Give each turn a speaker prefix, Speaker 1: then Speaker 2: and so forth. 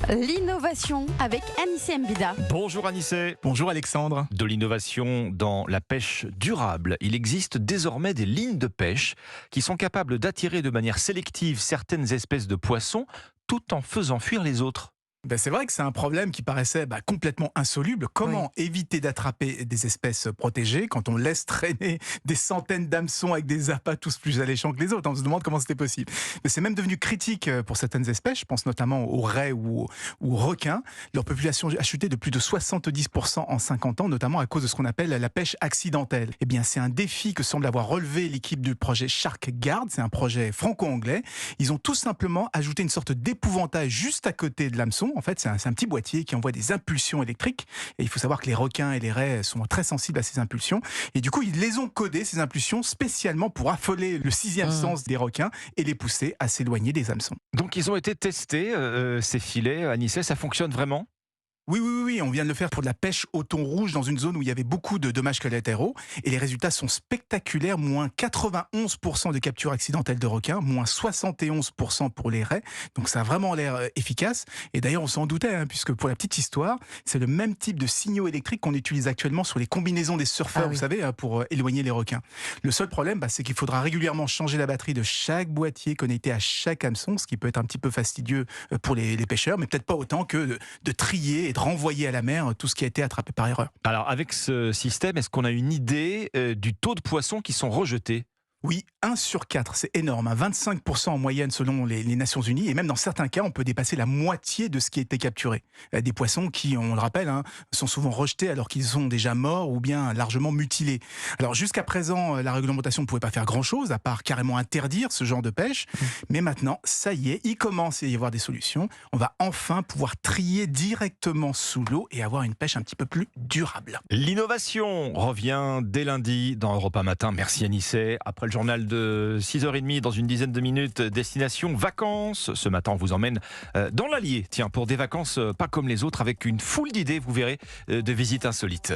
Speaker 1: L'innovation avec Anissé Mbida.
Speaker 2: Bonjour Anissé.
Speaker 3: Bonjour Alexandre.
Speaker 2: De l'innovation dans la pêche durable. Il existe désormais des lignes de pêche qui sont capables d'attirer de manière sélective certaines espèces de poissons tout en faisant fuir les autres.
Speaker 3: C'est vrai que c'est un problème qui paraissait complètement insoluble. Comment éviter d'attraper des espèces protégées quand on laisse traîner des centaines d'hameçons avec des appâts tous plus alléchants que les autres? On se demande comment c'était possible. Mais c'est même devenu critique pour certaines espèces. Je pense notamment aux raies ou aux requins. Leur population a chuté de plus de 70% en 50 ans, notamment à cause de ce qu'on appelle la pêche accidentelle. Eh bien, c'est un défi que semble avoir relevé l'équipe du projet Shark Guard. C'est un projet franco-anglais. Ils ont tout simplement ajouté une sorte d'épouvantail juste à côté de l'hameçon. En fait, c'est un petit boîtier qui envoie des impulsions électriques. Et il faut savoir que les requins et les raies sont très sensibles à ces impulsions. Et du coup, ils les ont codées, ces impulsions, spécialement pour affoler le sixième sens des requins et les pousser à s'éloigner des hameçons.
Speaker 2: Donc ils ont été testés, ces filets, Anissé, ça fonctionne vraiment ?
Speaker 3: Oui, on vient de le faire pour de la pêche au thon rouge dans une zone où il y avait beaucoup de dommages collatéraux. Et les résultats sont spectaculaires. Moins 91% de captures accidentelles de requins, moins 71% pour les raies. Donc ça a vraiment l'air efficace. Et d'ailleurs, on s'en doutait, puisque pour la petite histoire, c'est le même type de signaux électriques qu'on utilise actuellement sur les combinaisons des surfeurs, vous savez, pour éloigner les requins. Le seul problème, c'est qu'il faudra régulièrement changer la batterie de chaque boîtier connecté à chaque hameçon, ce qui peut être un petit peu fastidieux pour les pêcheurs, mais peut-être pas autant que de trier et de renvoyer à la mer tout ce qui a été attrapé par erreur.
Speaker 2: Alors avec ce système, est-ce qu'on a une idée du taux de poissons qui sont rejetés ?
Speaker 3: Oui, 1 sur 4, c'est énorme, 25% en moyenne selon les Nations Unies, et même dans certains cas, on peut dépasser la moitié de ce qui a été capturé. Des poissons qui, on le rappelle, sont souvent rejetés alors qu'ils sont déjà morts ou bien largement mutilés. Alors jusqu'à présent, la réglementation ne pouvait pas faire grand-chose, à part carrément interdire ce genre de pêche, mais maintenant, ça y est, il commence à y avoir des solutions. On va enfin pouvoir trier directement sous l'eau et avoir une pêche un petit peu plus durable.
Speaker 2: L'innovation revient dès lundi dans Europa Matin. Merci Anissé. Après le journal de 6h30, dans une dizaine de minutes, destination vacances. Ce matin, on vous emmène dans l'Allier. Tiens, pour des vacances pas comme les autres, avec une foule d'idées, vous verrez, de visites insolites.